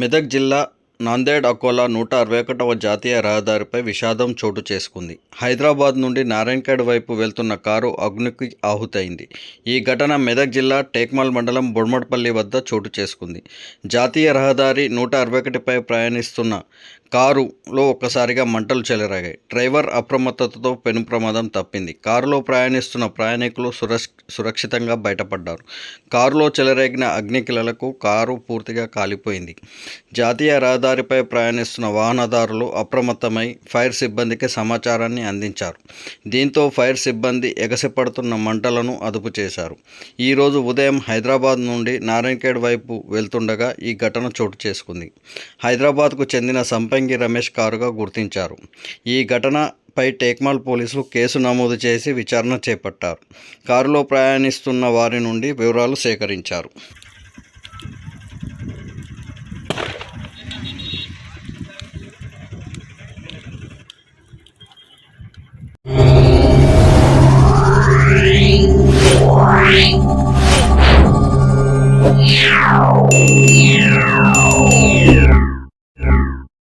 మెదక్ జిల్లా నాందేడ్ అకోలా 161వ జాతీయ రహదారిపై విషాదం చోటు చేసుకుంది. హైదరాబాద్ నుండి నారాయణఖేడ్ వైపు వెళ్తున్న కారు అగ్నికి ఆహుతైంది. ఈ ఘటన మెదక్ జిల్లా టేక్మల్ మండలం బొడ్మట్పల్లి వద్ద చోటు చేసుకుంది. జాతీయ రహదారి 161పై ప్రయాణిస్తున్న కారులో ఒక్కసారిగా మంటలు చెలరేగాయి. డ్రైవర్ అప్రమత్తతతో పెను ప్రమాదం తప్పింది. కారులో ప్రయాణిస్తున్న ప్రయాణికులు సురక్షితంగా బయటపడ్డారు. కారులో చెలరేగిన అగ్నికిలలకు కారు పూర్తిగా కాలిపోయింది. జాతీయ రహదారిపై ప్రయాణిస్తున్న వాహనదారులు అప్రమత్తమై ఫైర్ సిబ్బందికి సమాచారాన్ని అందించారు. దీంతో ఫైర్ సిబ్బంది ఎగసిపడుతున్న మంటలను అదుపు చేశారు. ఈరోజు ఉదయం హైదరాబాద్ నుండి నారాయణఖేడ్ వైపు వెళ్తుండగా ఈ ఘటన చోటు చేసుకుంది. హైదరాబాద్కు చెందిన సంపంగి రమేష్ కారుగా గుర్తించారు. ఈ ఘటనపై టేక్మాల్ పోలీసులు కేసు నమోదు చేసి విచారణ చేపట్టారు. కారులో ప్రయాణిస్తున్న వారి నుండి వివరాలు సేకరించారు. Yeah.